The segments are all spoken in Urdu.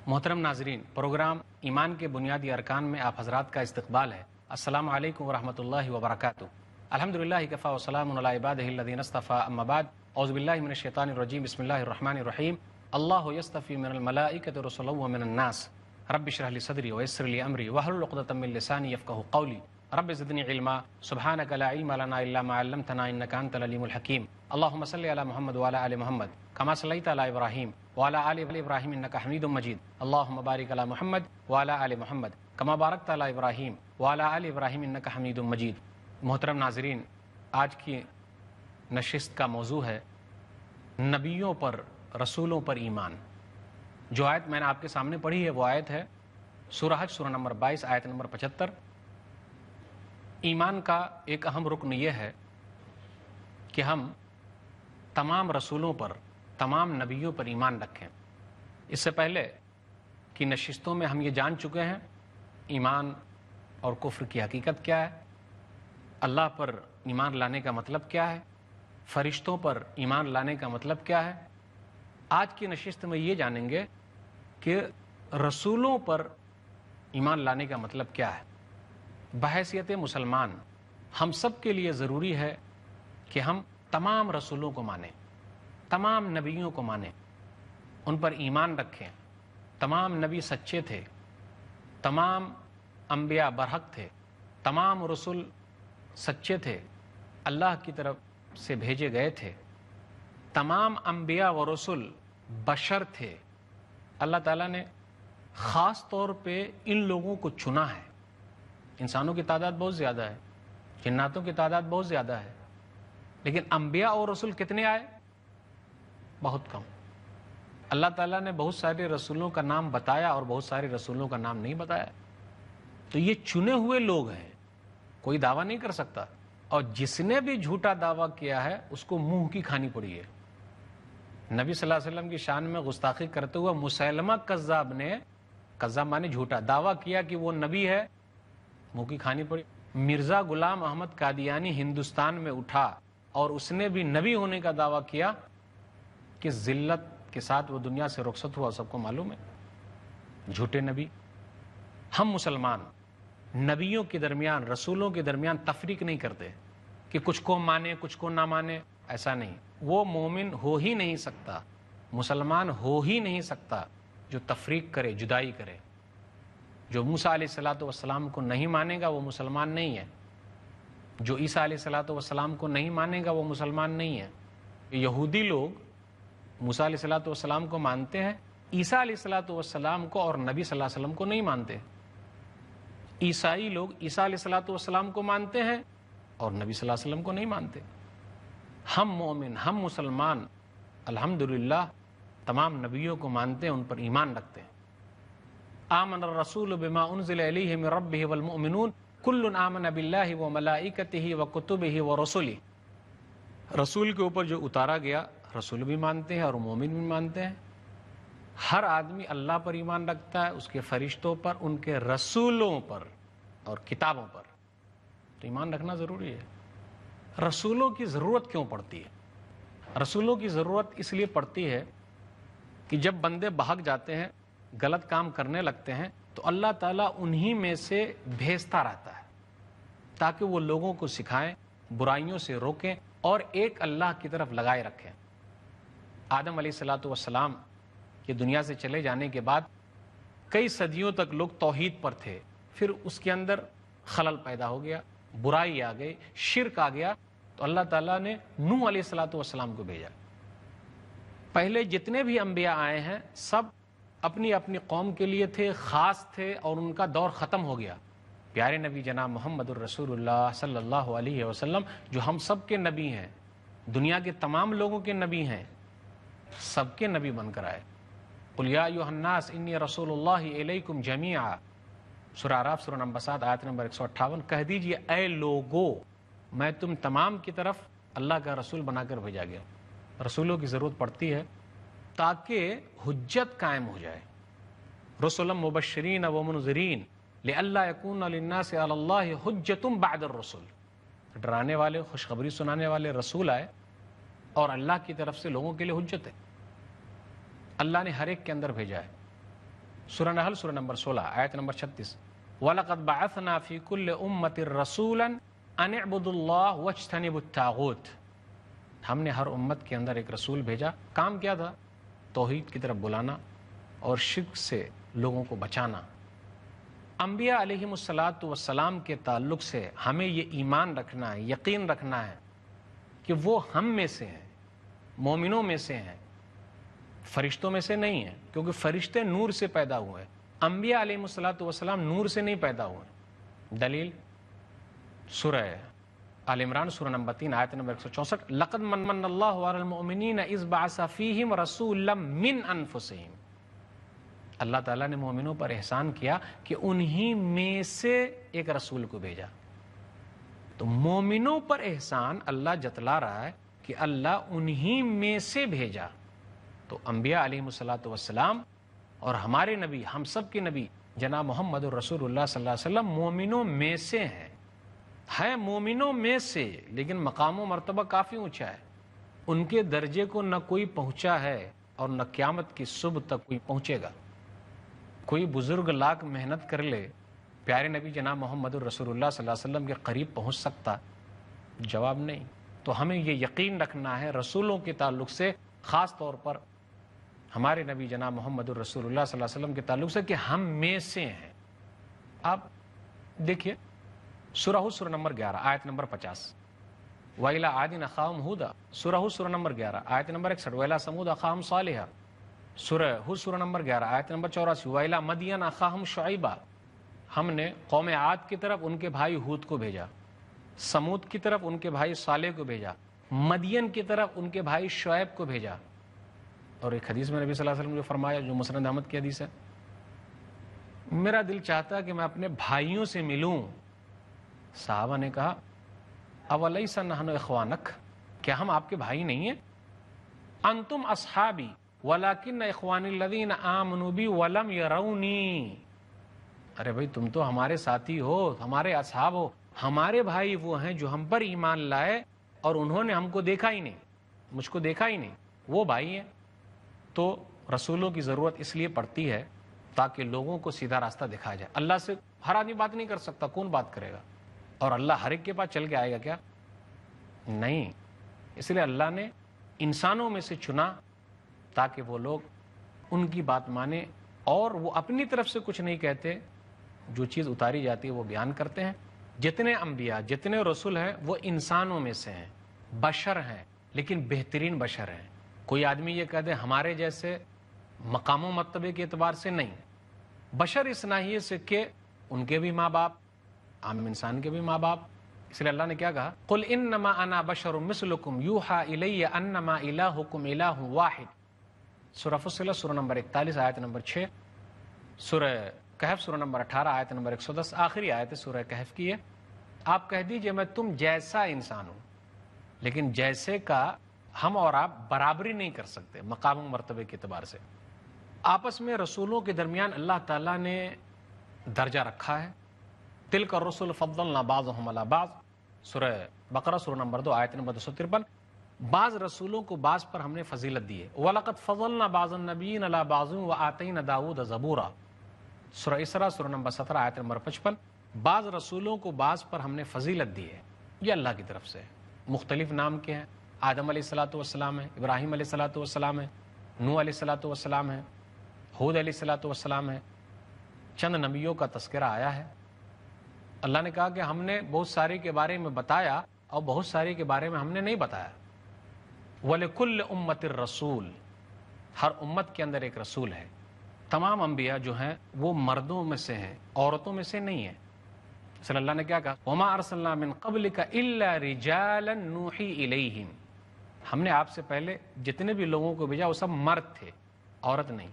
محترم ناظرین، پروگرام ایمان کے بنیادی ارکان میں آپ حضرات کا استقبال ہے۔ السلام علیکم ورحمۃ اللہ وبرکاتہ۔ الحمدللہ کفا وسلام علی عبادہ الذین اصطفیٰ، اما بعد، اعوذ باللہ من الشیطان الرجیم، بسم اللہ الرحمن الرحیم۔ اللہ یصطفی من الملائکۃ رسلا ومن الناس، رب اشرح لی صدری ویسر لی امری واحلل عقدۃ من لسانی یفقہوا قولی، رب زدنی علما، سبحانک لا علم لنا الا ما علمتنا انک انت العلیم الحکیم۔ اللہم صلی علی محمد وعلی آل محمد کما صلیت علی ابراہیم وعلی آل ابراہیم انک حمید مجید۔ اللہم بارک علی محمد وعلی آل محمد کما بارکت علی ابراہیم وعلی آل ابراہیم انک حمید مجید۔ محترم ناظرین، آج کی نشست کا موضوع ہے نبیوں پر، رسولوں پر ایمان۔ جو آیت میں نے آپ کے سامنے پڑھی ہے وہ آیت ہے سورہ حج، سورہ نمبر 22، آیت نمبر 75۔ ایمان کا ایک اہم رکن یہ ہے کہ ہم تمام رسولوں پر، تمام نبیوں پر ایمان رکھیں۔ اس سے پہلے کی نشستوں میں ہم یہ جان چکے ہیں ایمان اور کفر کی حقیقت کیا ہے، اللہ پر ایمان لانے کا مطلب کیا ہے، فرشتوں پر ایمان لانے کا مطلب کیا ہے۔ آج کی نشست میں یہ جانیں گے کہ رسولوں پر ایمان لانے کا مطلب کیا ہے۔ بحیثیت مسلمان ہم سب کے لیے ضروری ہے کہ ہم تمام رسولوں کو مانیں، تمام نبیوں کو مانیں، ان پر ایمان رکھیں۔ تمام نبی سچے تھے، تمام انبیاء برحق تھے، تمام رسول سچے تھے، اللہ کی طرف سے بھیجے گئے تھے۔ تمام انبیاء و رسول بشر تھے، اللہ تعالیٰ نے خاص طور پہ ان لوگوں کو چنا ہے۔ انسانوں کی تعداد بہت زیادہ ہے، جناتوں کی تعداد بہت زیادہ ہے، لیکن انبیاء اور رسول کتنے آئے؟ بہت کم۔ اللہ تعالیٰ نے بہت سارے رسولوں کا نام بتایا اور بہت سارے رسولوں کا نام نہیں بتایا۔ تو یہ چنے ہوئے لوگ ہیں، کوئی دعویٰ نہیں کر سکتا، اور جس نے بھی جھوٹا دعویٰ کیا ہے اس کو منہ کی کھانی پڑی ہے۔ نبی صلی اللہ علیہ وسلم کی شان میں گستاخی کرتے ہوئے مسیلمہ کذاب نے، کذاب مانے جھوٹا، دعویٰ کیا کہ وہ نبی ہے، منہ کی کھانی پڑی۔ مرزا غلام احمد قادیانی ہندوستان میں اٹھا اور اس نے بھی نبی ہونے کا دعویٰ کیا کہ ذلت کے ساتھ وہ دنیا سے رخصت ہوا، سب کو معلوم ہے، جھوٹے نبی۔ ہم مسلمان نبیوں کے درمیان، رسولوں کے درمیان تفریق نہیں کرتے کہ کچھ کو مانے کچھ کو نہ مانے، ایسا نہیں۔ وہ مومن ہو ہی نہیں سکتا، مسلمان ہو ہی نہیں سکتا جو تفریق کرے، جدائی کرے۔ جو موسیٰ علیہ السلام کو نہیں مانے گا وہ مسلمان نہیں ہے، جو عیسیٰ علیہ السلام کو نہیں مانے گا وہ مسلمان نہیں ہے۔ یہودی لوگ موسیٰ علیہ السلام کو مانتے ہیں، عیسیٰ علیہ السلام کو اور نبی صلی اللہ علیہ وسلم کو نہیں مانتے۔ عیسائی لوگ عیسیٰ علیہ السلام کو مانتے ہیں اور نبی صلی اللہ علیہ وسلم کو نہیں مانتے۔ ہم مومن، ہم مسلمان الحمدللہ تمام نبیوں کو مانتے ہیں، ان پر ایمان رکھتے ہیں۔ آمن الرسول بما انزل الیہ من ربہ والمؤمنون کل آمن باللہ وملائکتہ وکتبہ ورسلہ۔ رسول کے اوپر جو اتارا گیا رسول بھی مانتے ہیں اور مومن بھی مانتے ہیں۔ ہر آدمی اللہ پر ایمان رکھتا ہے، اس کے فرشتوں پر، ان کے رسولوں پر اور کتابوں پر۔ تو ایمان رکھنا ضروری ہے۔ رسولوں کی ضرورت کیوں پڑتی ہے؟ رسولوں کی ضرورت اس لیے پڑتی ہے کہ جب بندے بہک جاتے ہیں، غلط کام کرنے لگتے ہیں، تو اللہ تعالیٰ انہی میں سے بھیجتا رہتا ہے تاکہ وہ لوگوں کو سکھائیں، برائیوں سے روکیں اور ایک اللہ کی طرف لگائے رکھیں۔ آدم علیہ السلام کے دنیا سے چلے جانے کے بعد کئی صدیوں تک لوگ توحید پر تھے، پھر اس کے اندر خلل پیدا ہو گیا، برائی آ گئی، شرک آ گیا، تو اللہ تعالیٰ نے نوح علیہ السلام کو بھیجا۔ پہلے جتنے بھی انبیاء آئے ہیں سب اپنی اپنی قوم کے لیے تھے، خاص تھے، اور ان کا دور ختم ہو گیا۔ پیارے نبی جناب محمد الرسول اللہ صلی اللہ علیہ وسلم جو ہم سب کے نبی ہیں، دنیا کے تمام لوگوں کے نبی ہیں، سب کے نبی بن کر آئے۔ قل یا ایھا الناس انی رسول اللہ الیکم جمیعا، سورہ اعراف، سورہ نمبر 7، آیت نمبر 158۔ کہہ دیجئے اے لوگو، میں تم تمام کی طرف اللہ کا رسول بنا کر بھیجا گیا۔ رسولوں کی ضرورت پڑتی ہے تاکہ حجت قائم ہو جائے۔ رسلا مبشرین و منذرین لئلا یکون للناس علی اللہ حجۃ بعد الرسل۔ ڈرانے والے، خوشخبری سنانے والے رسول آئے اور اللہ کی طرف سے لوگوں کے لیے حجت ہے۔ اللہ نے ہر ایک کے اندر بھیجا ہے۔ سورہ نحل سورہ نمبر 16 آیت نمبر 36، وَلَقَدْ بَعَثْنَا فِي كُلِّ أُمَّةٍ رَسُولًا أَنِ اعْبُدُوا اللَّهَ وَاجْتَنِبُوا الطَّاغُوتَ، ہم نے ہر امت کے اندر ایک رسول بھیجا، کام کیا تھا؟ توحید کی طرف بلانا اور شرک سے لوگوں کو بچانا۔ انبیاء علیہم الصلاۃ والسلام کے تعلق سے ہمیں یہ ایمان رکھنا ہے، یقین رکھنا ہے کہ وہ ہم میں سے ہیں، مومنوں میں سے ہیں، فرشتوں میں سے نہیں ہیں، کیونکہ فرشتے نور سے پیدا ہوئے ہیں، انبیاء علیہم الصلاۃ والسلام نور سے نہیں پیدا ہوئے۔ دلیل سورہ آل عمران سورہ نمبر 3 آیت نمبر 164، لقد من اللہ علی المؤمنین اذ بعث فیہم رسولا من انفسہم، اللہ تعالیٰ نے مومنوں پر احسان کیا کہ انہی میں سے ایک رسول کو بھیجا۔ تو مومنوں پر احسان اللہ جتلا رہا ہے کہ اللہ انہی میں سے بھیجا۔ تو انبیاء علیہم الصلاۃ والسلام اور ہمارے نبی، ہم سب کے نبی جناب محمد الرسول اللہ صلی اللہ علیہ وسلم مومنوں میں سے ہیں مومنوں میں سے، لیکن مقام و مرتبہ کافی اونچا ہے، ان کے درجے کو نہ کوئی پہنچا ہے اور نہ قیامت کی صبح تک کوئی پہنچے گا۔ کوئی بزرگ لاکھ محنت کر لے، پیارے نبی جناب محمد الرسول اللہ صلی اللہ علیہ وسلم کے قریب پہنچ سکتا؟ جواب نہیں۔ تو ہمیں یہ یقین رکھنا ہے رسولوں کے تعلق سے، خاص طور پر ہمارے نبی جناب محمد الرسول اللہ صلی اللہ علیہ وسلم کے تعلق سے، کہ ہم میں سے ہیں۔ آپ دیکھیے سورہ ہود سورہ نمبر 11 آیت نمبر 50، وَإِلَىٰ عَادٍ أَخَاهُمْ هُودًا، سورہ ہود سورہ نمبر 11 آیت نمبر 61، وَإِلَىٰ ثَمُودَ أَخَاهُمْ صَالِحًا، سورہ ہود سورہ نمبر 11 آیت نمبر 84، وَإِلَىٰ مَدْيَنَ أَخَاهُمْ شُعَيْبًا، ہم نے قوم عاد کی طرف ان کے بھائی ہود کو بھیجا، سمود کی طرف ان کے بھائی صالح کو بھیجا، مدین کی طرف ان کے بھائی شعیب کو بھیجا۔ اور ایک حدیث میں نبی صلی اللہ علیہ وسلم جو فرمایا، جو مسند احمد کی حدیث ہے، میرا دل چاہتا ہے کہ میں اپنے بھائیوں سے ملوں۔ صحابہ نے کہا اولیس نحن اخوانک، کیا ہم آپ کے بھائی نہیں ہیں؟ انتم اصحابی ولکن اخوانی الذین آمنوا بی ولم یرونی، ارے بھائی تم تو ہمارے ساتھی ہو، ہمارے اصحاب ہو، ہمارے بھائی وہ ہیں جو ہم پر ایمان لائے اور انہوں نے ہم کو دیکھا ہی نہیں، مجھ کو دیکھا ہی نہیں، وہ بھائی ہیں۔ تو رسولوں کی ضرورت اس لیے پڑتی ہے تاکہ لوگوں کو سیدھا راستہ دکھایا جائے۔ اللہ سے ہر آدمی بات نہیں کر سکتا، کون بات کرے گا؟ اور اللہ ہر ایک کے پاس چل کے آئے گا کیا؟ نہیں۔ اس لیے اللہ نے انسانوں میں سے چنا تاکہ وہ لوگ ان کی بات مانیں، اور وہ اپنی طرف سے کچھ نہیں کہتے، جو چیز اتاری جاتی ہے وہ بیان کرتے ہیں۔ جتنے انبیاء، جتنے رسول ہیں، وہ انسانوں میں سے ہیں، بشر ہیں، لیکن بہترین بشر ہیں۔ کوئی آدمی یہ کہہ دے ہمارے جیسے مقام و مرتبے کے اعتبار سے نہیں، بشر اس ناحیے سے کہ ان کے بھی ماں باپ، عام انسان کے بھی ماں باپ۔ اس لیے اللہ نے کیا کہا؟ قل انما انا بشر مثلکم یوحی الی انما الہکم الہ واحد، سورہ فصلت سورہ نمبر 41 آیت نمبر 6، سورہ کہف سورہ نمبر 18 آیت نمبر 110، آخری آیت سورہ کہف کی ہے۔ آپ کہہ دیجئے میں تم جیسا انسان ہوں، لیکن جیسے کا ہم اور آپ برابری نہیں کر سکتے مقام و مرتبے کے اعتبار سے۔ آپس میں رسولوں کے درمیان اللہ تعالیٰ نے درجہ رکھا ہے۔ تلک الرسل فضلنا بعضهم علی بعض، سورہ بقرہ سورہ نمبر 2 آیت نمبر 253، بعض رسولوں کو بعض پر ہم نے فضیلت دی ہے۔ وَلَقَدْ فَضَّلْنَا بَعْضَ النَّبِيِّينَ عَلَىٰ بَعْضٍ وَآتَيْنَا دَاوُودَ زَبُورًا، سورہ اسراء سورہ نمبر 17 آیت نمبر 55، بعض رسولوں کو بعض پر ہم نے فضیلت دی ہے، یہ اللہ کی طرف سے۔ مختلف نام کے ہیں، آدم علیہ الصلاۃ والسلام ہے، ابراہیم علیہ الصلاۃ والسلام ہے، نوح علیہ الصلاۃ والسلام ہے، ہود علیہ الصلاۃ والسلام ہے۔ چند نبیوں کا تذکرہ آیا ہے۔ اللہ نے کہا کہ ہم نے بہت سارے کے بارے میں بتایا اور بہت سارے کے بارے میں ہم نے نہیں بتایا۔ وَلِكُلِّ أُمَّةٍ رَسُولٌ، ہر امت کے اندر ایک رسول ہے۔ تمام انبیاء جو ہیں وہ مردوں میں سے ہیں، عورتوں میں سے نہیں ہیں۔ صلی اللہ نے کیا کہا؟ وَمَا أَرْسَلْنَا مِن قَبْلِكَ إِلَّا رِجَالًا نُوحِي إِلَيْهِمْ، ہم نے آپ سے پہلے جتنے بھی لوگوں کو بھیجا وہ سب مرد تھے، عورت نہیں۔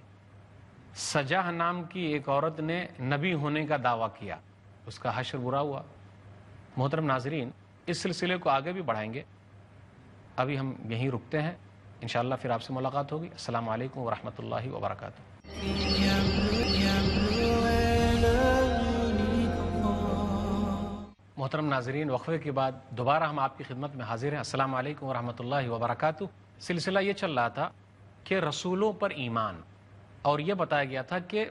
سجاہ نام کی ایک عورت نے نبی ہونے کا دعویٰ کیا، اس کا حشر برا ہوا۔ محترم ناظرین، اس سلسلے کو آگے بھی بڑھائیں گے، ابھی ہم یہیں رکتے ہیں، انشاءاللہ پھر آپ سے ملاقات ہوگی۔ السلام علیکم ورحمۃ اللہ وبرکاتہ۔ محترم ناظرین، وقفے کے بعد دوبارہ ہم آپ کی خدمت میں حاضر ہیں۔ السلام علیکم ورحمۃ اللہ وبرکاتہ۔ سلسلہ یہ چل رہا تھا کہ رسولوں پر ایمان، اور یہ بتایا گیا تھا کہ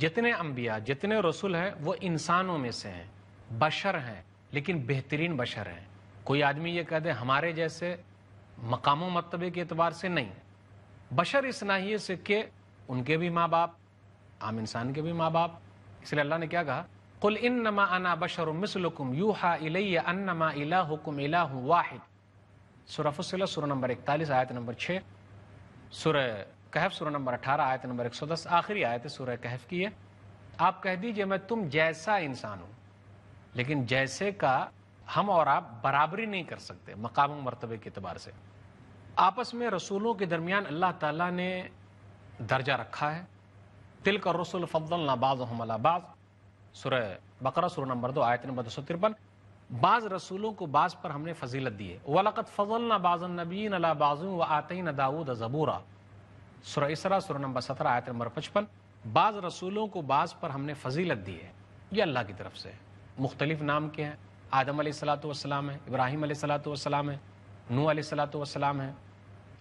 جتنے انبیاء جتنے رسول ہیں وہ انسانوں میں سے ہیں، بشر ہیں، لیکن بہترین بشر ہیں۔ کوئی آدمی یہ کہہ دے ہمارے جیسے مقام و مرتبے کے اعتبار سے نہیں، بشر اس ناحیے سے کہ ان کے بھی ماں باپ، عام انسان کے بھی ماں باپ، اس لیے اللہ نے کیا کہا، قل انما انا بشر مثلکم یوحی الی انما الہکم الہ واحد، سورہ فصلت سورہ نمبر 41 آیت نمبر 6، سورہ کہف سورہ نمبر 18 آیت نمبر 110، آخری آیت سورہ کہف کی ہے۔ آپ کہہ دیجئے میں تم جیسا انسان ہوں، لیکن جیسے کا ہم اور آپ برابری نہیں کر سکتے مقام و مرتبے کے اعتبار سے۔ آپس میں رسولوں کے درمیان اللہ تعالیٰ نے درجہ رکھا ہے، تلک الرسل فضلنا بعضهم علی بعض، سورہ بقرہ سورہ نمبر 2 آیت نمبر 253، بعض رسولوں کو بعض پر ہم نے فضیلت دی ہے۔ وَلَقَدْ فَضَلْنَا بَعْضَ النَّبِيِّينَ عَلَىٰ بَعْضٍ وَآتَيْنَا دَاوُودَ زَبُورًا، سورہ اسراء سورہ نمبر 17 آیت نمبر 55، بعض رسولوں کو بعض پر ہم نے فضیلت دی ہے، یہ اللہ کی طرف سے۔ مختلف نام کے ہیں، آدم علیہ الصلاۃ والسلام ہے، ابراہیم علیہ الصلاۃ والسلام ہے، نوح علیہ الصلاۃ والسلام ہے،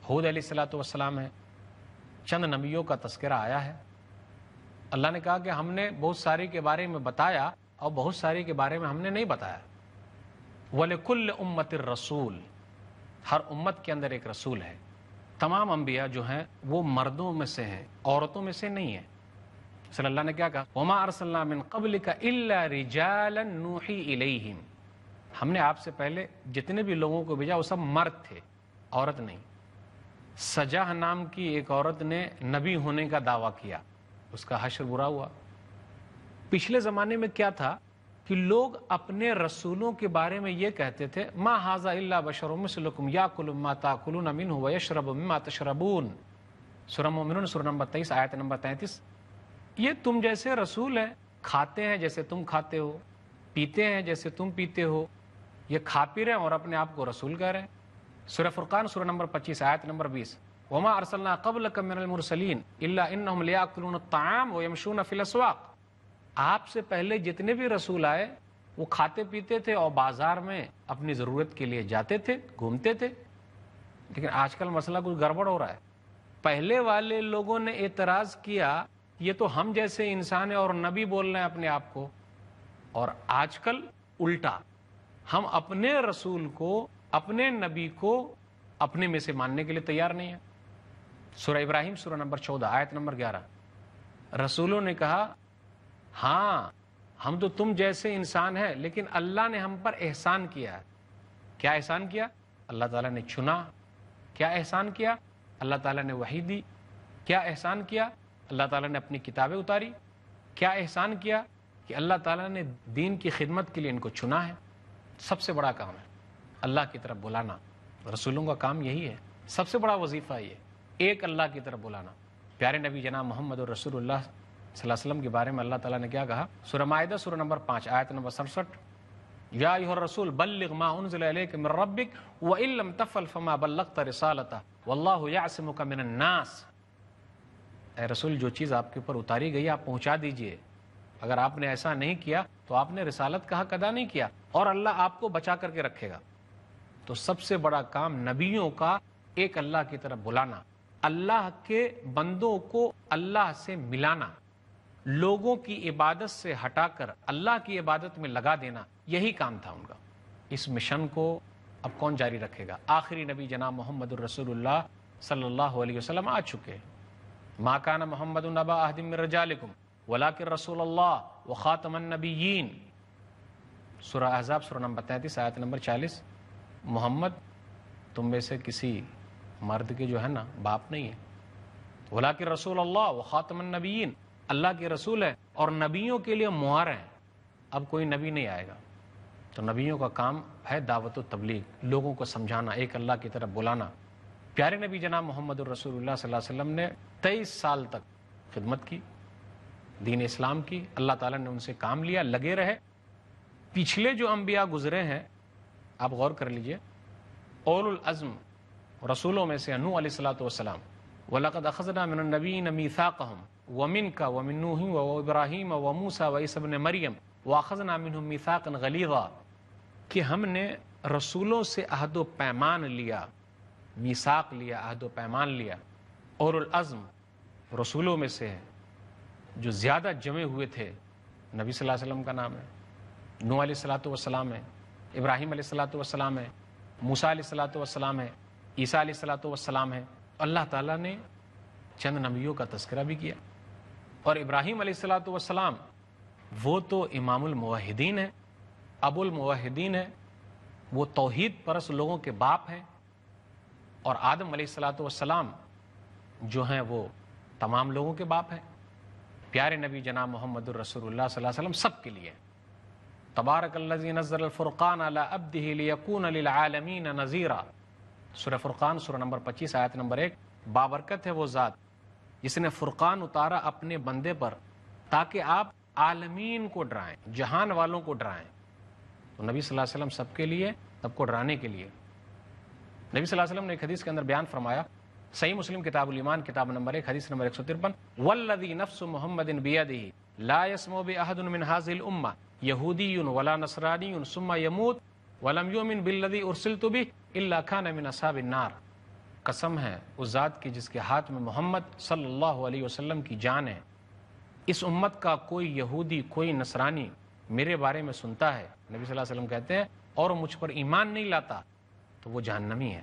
ہود علیہ الصلاۃ والسلام ہے، چند نبیوں کا تذکرہ آیا ہے۔ اللہ نے کہا کہ ہم نے بہت ساری کے بارے میں بتایا اور بہت ساری کے بارے میں ہم نے نہیں بتایا۔ وَلِكُلِّ أُمَّةٍ الرَّسُولُ، ہر امت کے اندر ایک رسول ہے۔ تمام انبیاء جو ہیں وہ مردوں میں سے ہیں، عورتوں میں سے نہیں ہیں۔ صلی اللہ نے کیا کہا، وَمَا أَرْسَلْنَا مِن قَبْلِكَ إِلَّا رِجَالًا نُوحِي إِلَيْهِمْ، ہم نے آپ سے پہلے جتنے بھی لوگوں کو بھیجا وہ سب مرد تھے، عورت نہیں۔ سجاہ نام کی ایک عورت نے نبی ہونے کا دعویٰ کیا، اس کا حشر برا ہوا۔ پچھلے زمانے میں کیا تھا کہ لوگ اپنے رسولوں کے بارے میں یہ کہتے تھے، ما ھذا الا بشر مثلکم یاکل مما تاکلون منہ ویشرب مما تشربون، سورہ مومنون سورہ نمبر 23 آیت نمبر 33، یہ تم جیسے رسول ہیں، کھاتے ہیں جیسے تم کھاتے ہو، پیتے ہیں جیسے تم پیتے ہو، یہ کھا پی رہے ہیں اور اپنے آپ کو رسول کہہ رہے ہیں۔ سورہ فرقان سورہ نمبر 25 آیت نمبر 20، وما ارسلنا قبلک من المرسلین الا انہم لیاکلون الطعام ویمشون فی الاسواق، آپ سے پہلے جتنے بھی رسول آئے وہ کھاتے پیتے تھے اور بازار میں اپنی ضرورت کے لیے جاتے تھے، گھومتے تھے۔ لیکن آج کل مسئلہ کچھ گڑبڑ ہو رہا ہے۔ پہلے والے لوگوں نے اعتراض کیا یہ تو ہم جیسے انسان ہیں اور نبی بول رہے ہیں اپنے آپ کو، اور آج کل الٹا، ہم اپنے رسول کو، اپنے نبی کو اپنے میں سے ماننے کے لیے تیار نہیں ہیں۔ سورہ ابراہیم سورہ نمبر 14 آیت نمبر 11، رسولوں نے کہا ہاں ہم تو تم جیسے انسان ہیں، لیکن اللہ نے ہم پر احسان کیا ہے۔ کیا احسان کیا؟ اللہ تعالیٰ نے چنا۔ کیا احسان کیا؟ اللہ تعالیٰ نے وحی دی۔ کیا احسان کیا؟ اللہ تعالیٰ نے اپنی کتابیں اتاری۔ کیا احسان کیا؟ کہ اللہ تعالیٰ نے دین کی خدمت کے لیے ان کو چنا ہے۔ سب سے بڑا کام ہے اللہ کی طرف بلانا، رسولوں کا کام یہی ہے، سب سے بڑا وظیفہ یہ، ایک اللہ کی طرف بلانا۔ پیارے نبی جناب محمد رسول اللہ صلی اللہ علیہ وسلم کے بارے میں اللہ تعالیٰ نے کیا کہا، سورہ مائدہ سورہ نمبر 5 آیت نمبر 67، یا ایھا الرسول بلغ ما انزل الیک من ربک وان لم تفعل فما بلغت رسالتہ واللہ یعصمک من الناس، اے رسول جو چیز آپ کے اوپر اتاری گئی آپ پہنچا دیجئے، اگر آپ نے ایسا نہیں کیا تو آپ نے رسالت کا حق ادا نہیں کیا، اور اللہ آپ کو بچا کر کے رکھے گا۔ تو سب سے بڑا کام نبیوں کا ایک اللہ کی طرف بلانا، اللہ کے بندوں کو اللہ سے ملانا، لوگوں کی عبادت سے ہٹا کر اللہ کی عبادت میں لگا دینا، یہی کام تھا ان کا۔ اس مشن کو اب کون جاری رکھے گا؟ آخری نبی جناب محمد الرسول اللہ صلی اللہ علیہ وسلم آ چکے۔ ما کان محمد ابا احد من رجالکم ولکن رسول اللہ وخاتم النبیین، سورہ احزاب سورہ نمبر 33 آیت نمبر 40، محمد تم میں سے کسی مرد کے جو ہے نا باپ نہیں ہے، ولیکن رسول اللہ وخاتم النبیین، اللہ کے رسول ہے اور نبیوں کے لیے مہر ہیں۔ اب کوئی نبی نہیں آئے گا، تو نبیوں کا کام ہے دعوت و تبلیغ، لوگوں کو سمجھانا، ایک اللہ کی طرف بلانا۔ پیارے نبی جناب محمد الرسول اللہ صلی اللہ علیہ وسلم نے 23 سال تک خدمت کی، دین اسلام کی، اللہ تعالیٰ نے ان سے کام لیا، لگے رہے۔ پچھلے جو انبیاء گزرے ہیں آپ غور کر لیجئے، اولو العزم رسولوں میں سے نوح علیہ الصلوۃ والسلام، وَلَقَدْ أَخَذْنَا مِنَ النَّبِيِّينَ مِيثَاقَهُمْ وَمِنْكَ وَمِن نُوحٍ وَإِبْرَاهِيمَ وَمُوسَىٰ وَعِيسَىٰ ابْنِ مَرْيَمَ وَأَخَذْنَا مِنْهُم مِيثَاقًا غَلِيظًا، کہ ہم نے رسولوں سے عہد و پیمان لیا، میثاق لیا، عہد و پیمان لیا۔ اولو العزم رسولوں میں سے ہے، جو زیادہ جمے ہوئے تھے نبی صلی اللہ علیہ وسلم کا نام ہے، نوح علیہ الصلوۃ والسلام ہے، ابراہیم علیہ الصلوۃ والسلام ہے، موسیٰ علیہ الصلوۃ والسلام ہے، عیسیٰ علیہ الصلوۃ والسلام ہے۔ اللہ تعالیٰ نے چند نبیوں کا تذکرہ بھی کیا، اور ابراہیم علیہ الصلوۃ والسلام وہ تو امام الموحدین ہے، ابو الموحدین ہے، وہ توحید پرست لوگوں کے باپ ہیں، اور آدم علیہ الصلوۃ والسلام جو ہیں وہ تمام لوگوں کے باپ ہیں۔ پیارے نبی جناب محمد الرسول اللہ صلی اللہ علیہ وسلم سب کے لیے تبارک الذی نزل الفرقان علی عبدہ لیکون للعالمین نذیرا، سورہ فرقان سورہ نمبر 25 آیت نمبر 1۔ بابرکت ہے وہ ذات جس نے فرقان اتارا اپنے بندے پر تاکہ آپ عالمین کو ڈرائیں، جہان والوں کو ڈرائیں۔ تو نبی صلی اللہ علیہ وسلم سب کے لیے، سب کو ڈرانے کے لیے۔ نبی صلی اللہ علیہ وسلم نے ایک حدیث کے اندر بیان فرمایا، صحیح مسلم کتاب الایمان کتاب نمبر 1 حدیث نمبر 153، والذی نفس محمد بیدہ لا یسمع باحد من هذه الامہ یہودی ولا نصرانی ثم يموت ولم یؤمن بالذی ارسلت به الا كان من اصحاب النار۔ قسم ہے اس ذات کی جس کے ہاتھ میں محمد صلی اللہ علیہ وسلم کی جان ہے، اس امت کا کوئی یہودی کوئی نصرانی میرے بارے میں سنتا ہے، نبی صلی اللہ علیہ وسلم کہتے ہیں، اور مجھ پر ایمان نہیں لاتا تو وہ جہنمی ہے۔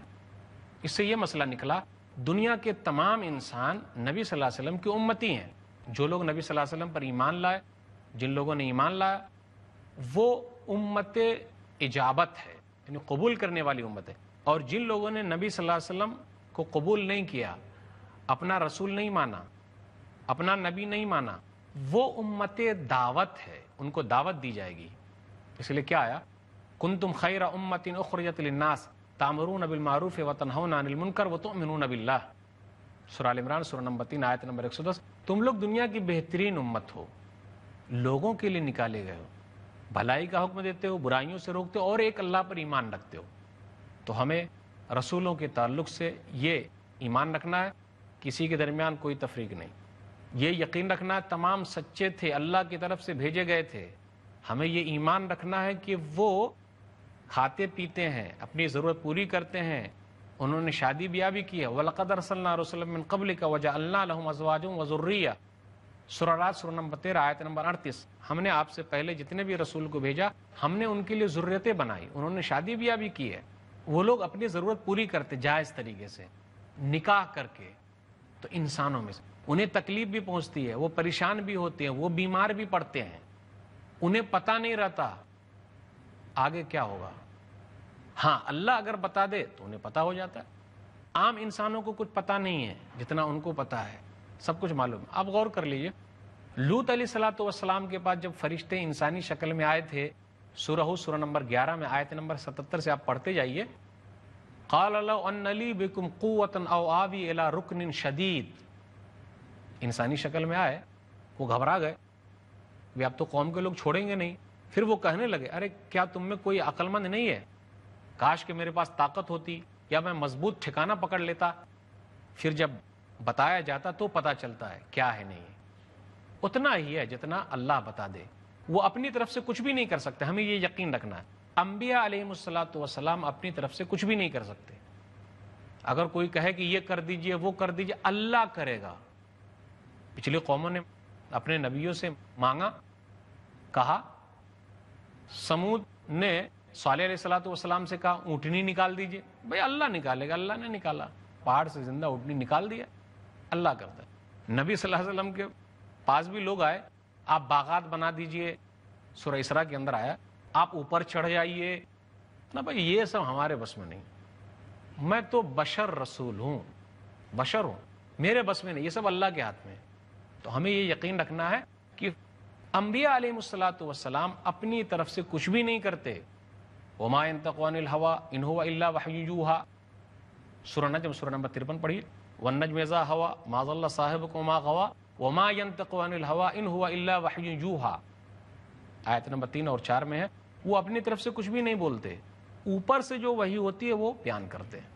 اس سے یہ مسئلہ نکلا، دنیا کے تمام انسان نبی صلی اللہ علیہ وسلم کی امتی ہیں۔ جو لوگ نبی صلی اللہ علیہ وسلم پر ایمان لائے، جن لوگوں نے ایمان لایا، وہ امت اجابت ہے، یعنی قبول کرنے والی امت ہے۔ اور جن لوگوں نے نبی صلی اللہ علیہ وسلم کو قبول نہیں کیا، اپنا رسول نہیں مانا، اپنا نبی نہیں مانا، وہ امت دعوت ہے، ان کو دعوت دی جائے گی۔ اس لیے کیا آیا، کنتم خیر امت اخرجت للناس تامرون بالمعروف وتنہون عن المنکر وتؤمنون باللہ، سورہ ال عمران سورہ نمبر 3 آیت نمبر 110۔ تم لوگ دنیا کی بہترین امت ہو، لوگوں کے لیے نکالے گئے ہو، بھلائی کا حکم دیتے ہو، برائیوں سے روکتے ہو، اور ایک اللہ پر ایمان رکھتے ہو۔ تو ہمیں رسولوں کے تعلق سے یہ ایمان رکھنا ہے، کسی کے درمیان کوئی تفریق نہیں، یہ یقین رکھنا ہے تمام سچے تھے، اللہ کی طرف سے بھیجے گئے تھے۔ ہمیں یہ ایمان رکھنا ہے کہ وہ کھاتے پیتے ہیں، اپنی ضرورت پوری کرتے ہیں، انہوں نے شادی بیاہ بھی کی ہے۔ وَلَقَدْ أَرْسَلْنَا رُسُلًا مِّن قَبْلِكَ وَجَعَلْنَا لَهُمْ أَزْوَاجًا وَذُرِّيَّةً، سورہ رات سورہ نمبر 13 آیت نمبر 38۔ ہم نے آپ سے پہلے جتنے بھی رسول کو بھیجا، ہم نے ان کے لیے ذریتیں بنائی، انہوں نے شادی بیاہ بھی کی ہے۔ وہ لوگ اپنی ضرورت پوری کرتے جائز طریقے سے، نکاح کر کے۔ تو انسانوں میں سے انہیں تکلیف بھی پہنچتی ہے، وہ پریشان بھی ہوتے ہیں، وہ بیمار بھی پڑتے ہیں، انہیں پتہ نہیں رہتا آگے کیا ہوگا۔ ہاں اللہ اگر بتا دے تو انہیں پتہ ہو جاتا ہے، عام انسانوں کو کچھ پتہ نہیں ہے جتنا ان کو پتہ ہے، سب کچھ معلوم ہے۔ آپ غور کر لیجئے، لوط علیہ الصلوۃ والسلام کے پاس جب فرشتے انسانی شکل میں آئے تھے، سورہ ہود سورہ نمبر 11 میں آیت نمبر 77 سے آپ پڑھتے جائیے، قال لو ان لی بکم قوۃ او آوی الی رکن شدید، انسانی شکل میں آئے، وہ گھبرا گئے، بھی اب تو قوم کے لوگ چھوڑیں گے نہیں۔ پھر وہ کہنے لگے، ارے کیا تم میں کوئی عقل مند نہیں ہے؟ کاش کہ میرے پاس طاقت ہوتی یا میں مضبوط ٹھکانہ پکڑ لیتا۔ پھر جب بتایا جاتا تو پتہ چلتا ہے کیا ہے نہیں، اتنا ہی ہے جتنا اللہ بتا دے، وہ اپنی طرف سے کچھ بھی نہیں کر سکتے، ہمیں یہ یقین رکھنا ہے۔ انبیاء علیہم الصلوۃ والسلام اپنی طرف سے کچھ بھی نہیں کر سکتے۔ اگر کوئی کہے کہ یہ کر دیجئے وہ کر دیجئے، اللہ کرے گا۔ پچھلی قوموں نے اپنے نبیوں سے مانگا، کہا، سمود نے صالح علیہ الصلوۃ والسلام سے کہا اونٹنی نکال دیجئے، بھئی اللہ نکالے گا، اللہ نے نکالا، پہاڑ سے زندہ اونٹنی نکال دیا، اللہ کرتا ہے۔ نبی صلی اللہ علیہ وسلم کے پاس بھی لوگ آئے، آپ باغات بنا دیجئے، سورہ اسراء کے اندر آیا، آپ اوپر چڑھ جائیے، نہ بھائی یہ سب ہمارے بس میں نہیں، میں تو بشر رسول ہوں، بشر ہوں، میرے بس میں نہیں، یہ سب اللہ کے ہاتھ میں ہے۔ تو ہمیں یہ یقین رکھنا ہے کہ انبیاء علیہم الصلوۃ والسلام اپنی طرف سے کچھ بھی نہیں کرتے۔ وما ينطق عن الهوى ان هو الا وحی یوحى، سورہ نجم سورہ نمبر 53 پڑھیے، والنجم اذا هوى ما ضل صاحبكم وما غوى وما ينطق عن الهوى ان هو الا وحی یوحى، آیت نمبر 3 اور 4 میں ہے۔ وہ اپنی طرف سے کچھ بھی نہیں بولتے، اوپر سے جو وحی ہوتی ہے وہ بیان کرتے ہیں۔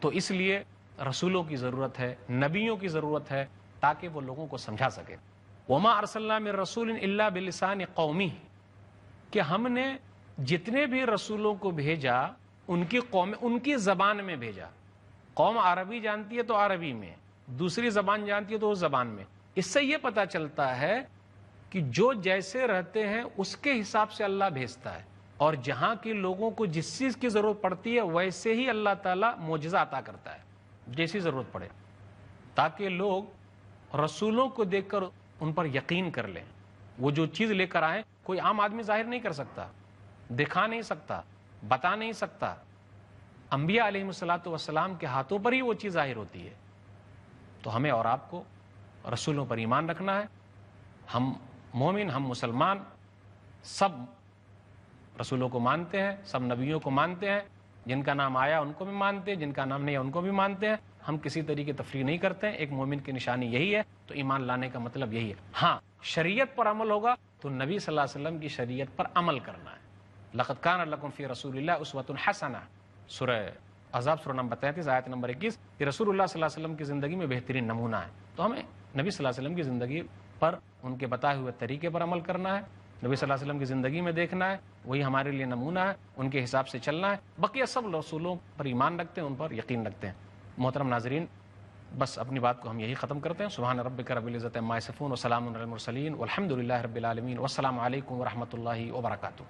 تو اس لیے رسولوں کی ضرورت ہے، نبیوں کی ضرورت ہے، تاکہ وہ لوگوں کو سمجھا سکے۔ وما ارسلنا من رسول الا بلسان قومه، کہ ہم نے جتنے بھی رسولوں کو بھیجا ان کی قوم، ان کی زبان میں بھیجا۔ قوم عربی جانتی ہے تو عربی میں، دوسری زبان جانتی ہے تو اس زبان میں۔ اس سے یہ پتہ چلتا ہے کہ جو جیسے رہتے ہیں اس کے حساب سے اللہ بھیجتا ہے، اور جہاں کے لوگوں کو جس چیز کی ضرورت پڑتی ہے ویسے ہی اللہ تعالیٰ معجزہ عطا کرتا ہے جیسی ضرورت پڑے، تاکہ لوگ رسولوں کو دیکھ کر ان پر یقین کر لیں۔ وہ جو چیز لے کر آئیں کوئی عام آدمی ظاہر نہیں کر سکتا، دکھا نہیں سکتا، بتا نہیں سکتا، انبیاء علیہ الصلوۃ والسلام کے ہاتھوں پر ہی وہ چیز ظاہر ہوتی ہے۔ تو ہمیں اور آپ کو رسولوں پر ایمان رکھنا ہے۔ ہم مومن، ہم مسلمان سب رسولوں کو مانتے ہیں، سب نبیوں کو مانتے ہیں، جن کا نام آیا ان کو بھی مانتے ہیں، جن کا نام نہیں آیا ان کو بھی مانتے ہیں۔ ہم کسی طریقے تفریق نہیں کرتے ہیں، ایک مومن کی نشانی یہی ہے۔ تو ایمان لانے کا مطلب یہی ہے۔ ہاں، شریعت پر عمل ہوگا تو نبی صلی اللہ علیہ وسلم کی شریعت پر عمل کرنا ہے۔ لقد کان لکم فی رسول اللہ اسوۃ حسنہ، سورہ احزاب سورہ نمبر 33 آیت نمبر 21، یہ رسول اللہ صلی اللہ علیہ وسلم کی زندگی میں بہترین نمونہ ہے۔ تو ہمیں نبی صلی اللہ علیہ وسلم کی زندگی پر، ان کے بتائے ہوئے طریقے پر عمل کرنا ہے، نبی صلی اللہ علیہ وسلم کی زندگی میں دیکھنا ہے، وہی ہمارے لیے نمونہ ہے، ان کے حساب سے چلنا ہے۔ بقیہ سب رسولوں پر ایمان رکھتے ہیں، ان پر یقین رکھتے ہیں۔ محترم ناظرین، بس اپنی بات کو ہم یہی ختم کرتے ہیں۔ سبحان ربک رب العزۃ عما یصفون وسلام علی المرسلین والحمد للہ رب العالمین، والسلام علیکم ورحمۃ اللہ وبرکاتہ۔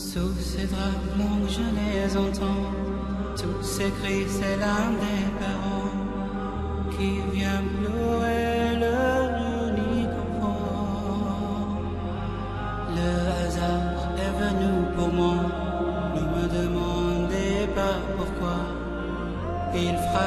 Sous ces draps blancs je les entends, tous ces cris, c'est l'âme des parents qui vient pleurer leur unique enfant. Le hasard est venu pour moi, ne me demandez pas pourquoi. Il frappe